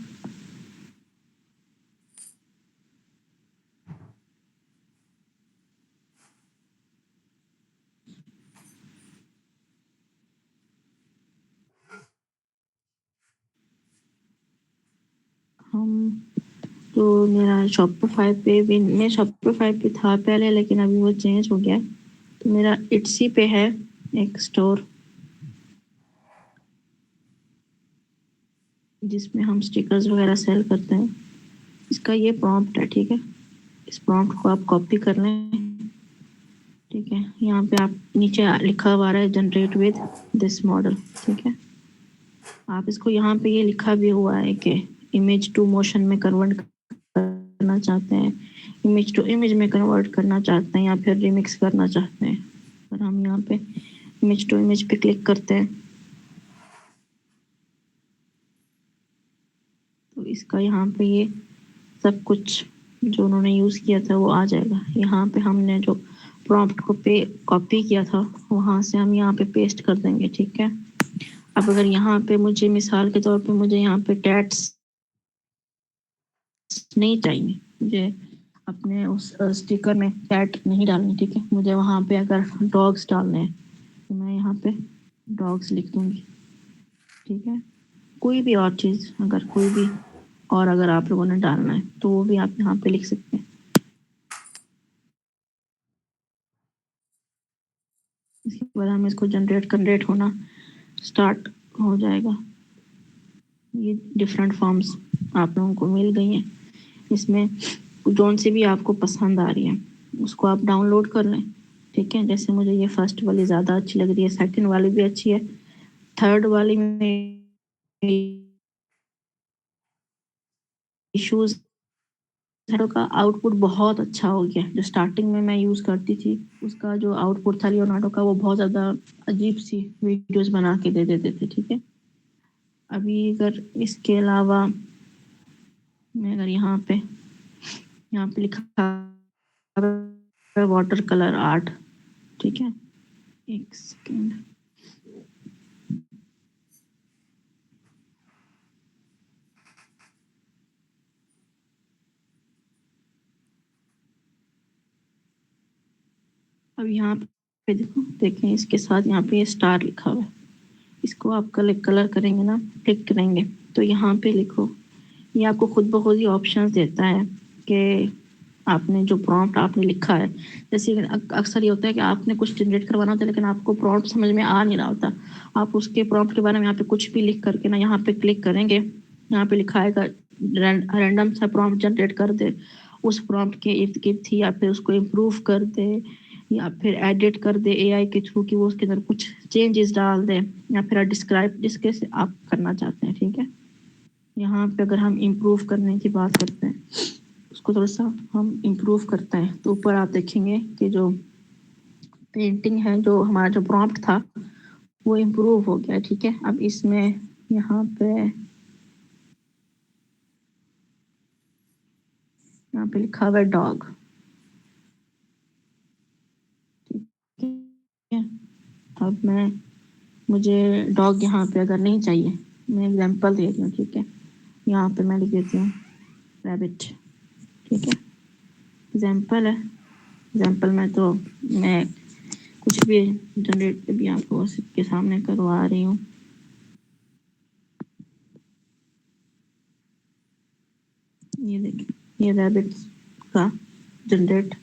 हम तो मेरा शॉपिफाई पे भी, मैं शॉपिफाई पे था पहले लेकिन अभी वो चेंज हो गया। तो मेरा इट्सी पे है एक स्टोर जिसमें हम स्टिकर्स वगैरह सेल करते हैं। इसका ये प्रॉम्प्ट है, ठीक है। इस प्रॉम्प्ट को आप कॉपी कर लें, ठीक है। यहाँ पे आप नीचे लिखा हुआ है जनरेट विद दिस मॉडल, ठीक है। आप इसको यहाँ पे ये लिखा भी हुआ है कि इमेज टू मोशन में कन्वर्ट करना चाहते हैं, इमेज टू इमेज में कन्वर्ट करना चाहते हैं, या फिर रिमिक्स करना चाहते हैं। और हम यहाँ पे इमेज टू इमेज पे क्लिक करते हैं तो इसका यहाँ पे ये सब कुछ जो उन्होंने यूज़ किया था वो आ जाएगा। यहाँ पे हमने जो प्रॉम्प्ट को कॉपी किया था वहाँ से हम यहाँ पे पेस्ट कर देंगे, ठीक है। अब अगर यहाँ पे मुझे मिसाल के तौर पे मुझे यहाँ पे कैट्स नहीं चाहिए, मुझे अपने उस स्टिकर में कैट नहीं डालनी, ठीक है। मुझे वहाँ पे अगर डॉग्स डालने हैं तो मैं यहाँ पे डॉग्स लिख दूँगी, ठीक है। कोई भी और चीज़ अगर कोई भी और अगर आप लोगों ने डालना है तो वो भी आप यहाँ पे लिख सकते हैं। इसके बाद हम इसको जनरेट होना स्टार्ट हो जाएगा। ये डिफरेंट फॉर्म्स आप लोगों को मिल गई हैं, इसमें जोन से भी आपको पसंद आ रही है उसको आप डाउनलोड कर लें, ठीक है। जैसे मुझे ये फर्स्ट वाली ज़्यादा अच्छी लग रही है, सेकंड वाली भी अच्छी है, थर्ड वाली में इश्यूज का आउटपुट बहुत अच्छा हो गया। जो स्टार्टिंग में मैं यूज़ करती थी उसका जो आउटपुट था लियोनार्डो का वो बहुत ज़्यादा अजीब सी वीडियोस बना के दे देते थे, ठीक है। अभी अगर इसके अलावा मैं अगर यहाँ पे लिखा वाटर कलर आर्ट, ठीक है। एक सेकेंड, अब यहाँ पे देखो, देखें इसके साथ यहाँ पे स्टार लिखा हुआ है। इसको आप कलर करेंगे ना, क्लिक करेंगे तो यहाँ पे लिखो, ये आपको खुद ब खुद ही ऑप्शंस देता है कि आपने जो प्रॉम्प्ट आपने लिखा है। जैसे अक्सर ये होता है कि आपने कुछ जनरेट करवाना होता है लेकिन आपको प्रॉम्प्ट समझ में आ नहीं रहा होता। आप उसके प्रॉम्प्ट के बारे में यहाँ पे कुछ भी लिख करके ना यहाँ पे क्लिक करेंगे, यहाँ पे लिखा आएगा रैंडम सा प्रॉम्प्ट जनरेट कर दे, उस प्रॉम्प्ट के इर्द गिर्द ही, या फिर उसको इम्प्रूव कर दे, या फिर एडिट कर दे एआई के थ्रू कि वो उसके अंदर कुछ चेंजेस डाल दे, या फिर डिस्क्राइब जिसके से आप करना चाहते हैं। ठीक है, यहाँ पे अगर हम इम्प्रूव करने की बात करते हैं, उसको थोड़ा सा हम इम्प्रूव करते हैं, तो ऊपर आप देखेंगे कि जो पेंटिंग है, जो हमारा जो प्रॉम्प्ट था वो इम्प्रूव हो गया। ठीक है, अब इसमें यहाँ पे लिखा हुआ है डॉग। ठीक है, अब मुझे डॉग यहाँ पे अगर नहीं चाहिए, मैं एग्जांपल दे रही हूँ। ठीक है, यहाँ पे मैं लिख देती हूँ रैबिट। ठीक है, एग्जांपल है, एग्जांपल में तो मैं कुछ भी जनरेट भी आपको सबके सामने करवा रही हूँ। ये देखिए, ये रैबिट का जनरेट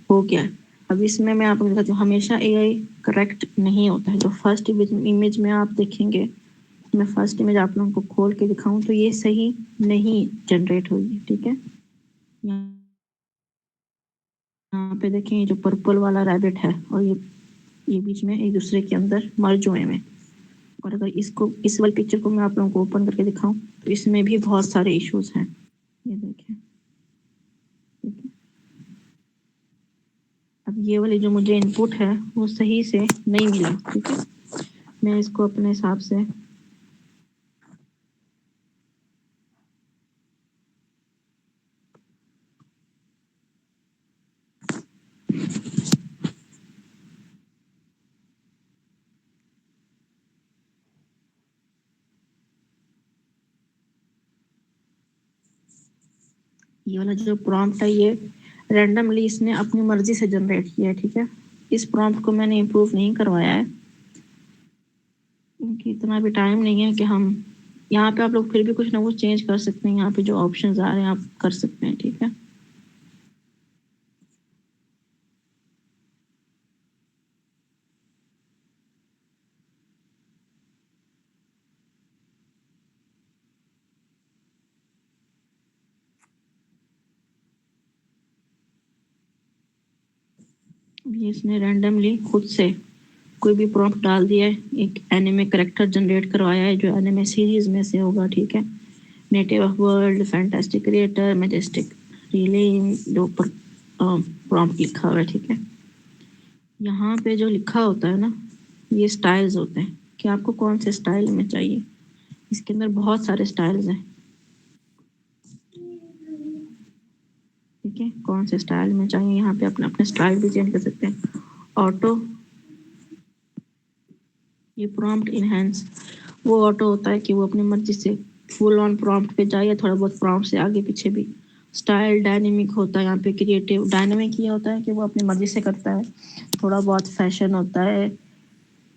हो गया है। अब इसमें मैं आपको दिखाती हूँ, हमेशा एआई करेक्ट नहीं होता है। जो फर्स्ट इमेज में आप देखेंगे, मैं फर्स्ट इमेज आप लोगों को खोल के दिखाऊं तो ये सही नहीं जनरेट हुई। ठीक है, यहाँ पे देखें, जो पर्पल वाला रैबिट है और ये बीच में एक दूसरे के अंदर मर्ज हुए में। और अगर इसको, इस वाली पिक्चर को मैं आप लोगों को ओपन करके दिखाऊं तो इसमें भी बहुत सारे इश्यूज हैं। ये देखें, ठीक है, अब ये वाली जो मुझे इनपुट है वो सही से नहीं मिला। ठीक है, मैं इसको अपने हिसाब से ये वाला जो प्रॉम्प्ट है ये रैंडमली इसने अपनी मर्जी से जनरेट किया है। ठीक है, इस प्रॉम्प्ट को मैंने इम्प्रूव नहीं करवाया है क्योंकि इतना भी टाइम नहीं है कि हम यहाँ पे, आप लोग फिर भी कुछ ना कुछ चेंज कर सकते हैं। यहाँ पे जो ऑप्शंस आ रहे हैं आप कर सकते हैं। ठीक है, अभी इसने रैंडमली खुद से कोई भी प्रॉम्प्ट डाल दिया है, एक एनिमे करेक्टर जनरेट करवाया है जो एनिमे सीरीज में से होगा। ठीक है, native of world, fantastic creator, majestic reeling, जो ऊपर प्रॉम्प्ट लिखा हुआ है। ठीक है, यहाँ पे जो लिखा होता है ना, ये स्टाइल्स होते हैं कि आपको कौन से स्टाइल में चाहिए। इसके अंदर बहुत सारे स्टाइल्स हैं। ठीक है, कौन से स्टाइल में चाहिए, यहाँ पे अपना अपने स्टाइल भी चेंज कर सकते हैं। ऑटो, ये प्रॉम्प्ट इनहेंस, वो ऑटो होता है कि वो अपनी मर्जी से फुल ऑन प्रॉम्प्ट पे जाए या थोड़ा बहुत प्रॉम्प्ट से आगे पीछे भी। स्टाइल डायनेमिक होता है, यहाँ पे क्रिएटिव। डायनेमिक ये होता है कि वो अपनी मर्जी से करता है। थोड़ा बहुत फैशन होता है,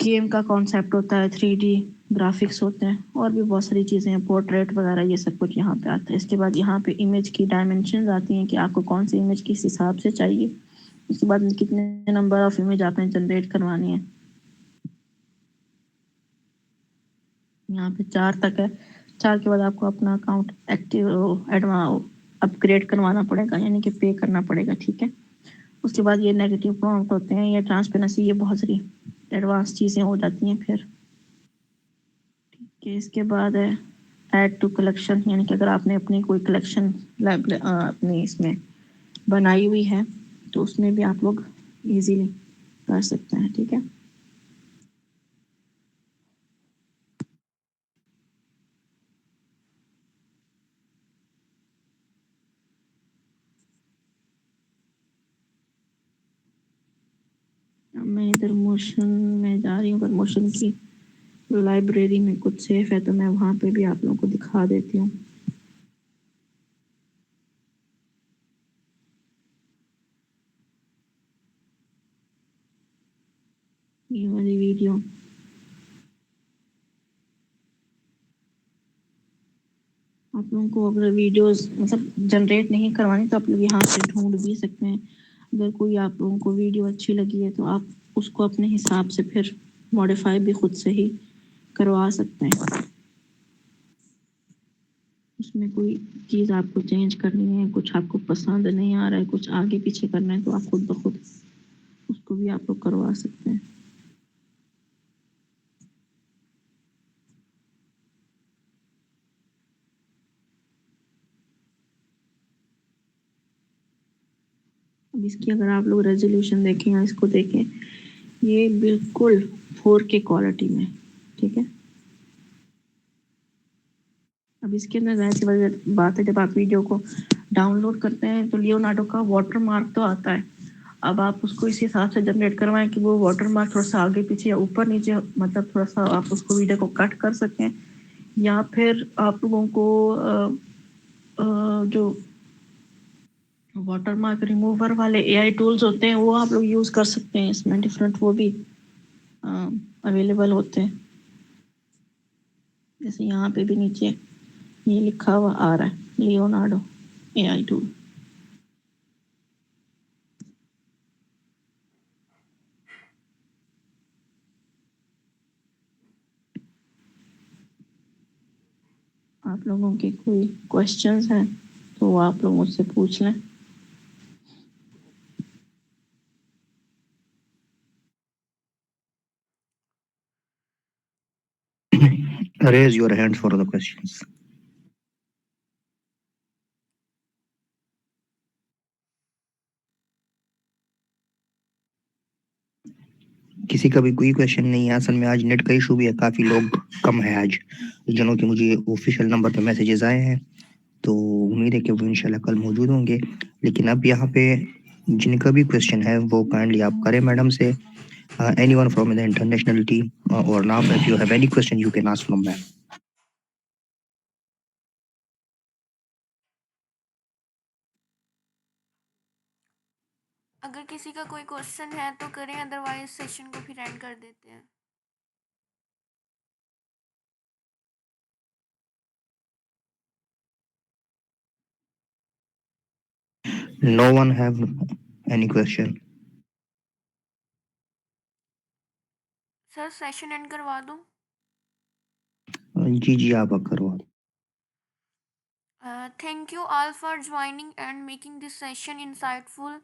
गेम का कॉन्सेप्ट होता है, 3D ग्राफिक्स होते हैं, और भी बहुत सारी चीज़ें हैं, पोर्ट्रेट वगैरह, ये सब कुछ यहाँ पे आता है। इसके बाद यहाँ पे इमेज की डायमेंशन आती हैं कि आपको कौन सी इमेज किस हिसाब से चाहिए। उसके बाद कितने नंबर ऑफ इमेज आपने जनरेट करवानी है। यहाँ पे 4 तक है। 4 के बाद आपको अपना अकाउंट एक्टिव अपग्रेड करवाना पड़ेगा, यानी कि पे करना पड़ेगा। ठीक है, उसके बाद ये नेगेटिव प्रॉम्प्ट होते हैं, ये ट्रांसपेरेंसी, ये बहुत सारी एडवांस चीज़ें हो जाती हैं फिर। कि इसके बाद है ऐड टू कलेक्शन, यानी कि अगर आपने अपनी कोई कलेक्शन अपनी इसमें बनाई हुई है तो उसमें भी आप लोग इजीली कर सकते हैं। ठीक है, अब मैं इधर मोशन में जा रही हूँ। अगर मोशन की लाइब्रेरी में कुछ सेफ है तो मैं वहाँ पे भी आप लोगों को दिखा देती हूँ। ये वाली वीडियो आप लोगों को, अगर वीडियोस मतलब जनरेट नहीं करवानी तो आप लोग यहाँ से ढूंढ भी सकते हैं। अगर कोई आप लोगों को वीडियो अच्छी लगी है तो आप उसको अपने हिसाब से फिर मॉडिफाई भी खुद से ही करवा सकते हैं। उसमें कोई चीज़ आपको चेंज करनी है, कुछ आपको पसंद नहीं आ रहा है, कुछ आगे पीछे करना है, तो आप खुद ब खुद उसको भी आप लोग करवा सकते हैं। अब इसकी अगर आप लोग रेजोल्यूशन देखें या इसको देखें, ये बिल्कुल 4K क्वालिटी में, ठीक है। अब इसके अंदर वैसी वाली बात है, जब आप वीडियो को डाउनलोड करते हैं तो लियोनार्डो का वाटर मार्क तो आता है। अब आप उसको इस हिसाब से जनरेट करवाएं कि वो वाटर मार्क थोड़ा सा आगे पीछे या ऊपर नीचे, मतलब थोड़ा सा आप उसको वीडियो को कट कर सकें, या फिर आप लोगों को जो वाटर मार्क रिमूवर वाले AI टूल्स होते हैं वो आप लोग यूज़ कर सकते हैं। इसमें डिफरेंट वो भी अवेलेबल होते हैं। जैसे यहाँ पे भी नीचे ये लिखा हुआ आ रहा है, लियोनार्डो AI टूल। आप लोगों के कोई क्वेश्चंस हैं तो आप लोग मुझसे पूछ लें। Raise your hands for the questions. किसी का भी कोई क्वेश्चन नहीं है? असल में आज नेट का इशू भी है, काफ़ी लोग कम है आज, जिन्हों के मुझे ऑफिशियल नंबर पे मैसेजेस आए हैं, तो उम्मीद है कि वो इंशाल्लाह कल मौजूद होंगे। लेकिन अब यहाँ पे जिनका भी क्वेश्चन है वो काइंडली आप करें मैडम से, anyone from the international team और now if you have any question you can ask from ma'am. अगर किसी का कोई क्वेश्चन है तो करें, अदरवाइज सेशन को फिर एंड कर देते हैं। No one have any question? Sir session and करवा दूं? जी जी आप करवा। Thank you all for joining and making this session insightful.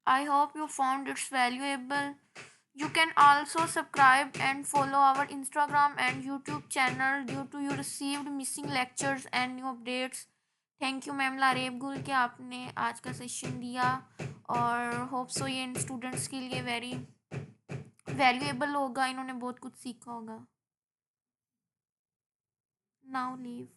I hope you found it valuable. You can also subscribe and follow our Instagram and YouTube channel due to you received missing lectures and new updates. Thank you ma'am Lareb Gul कि आपने आज का सेशन दिया, और होप सो ये इन स्टूडेंट्स के लिए वेरी वैल्यूएबल होगा, इन्होंने बहुत कुछ सीखा होगा। Now leave.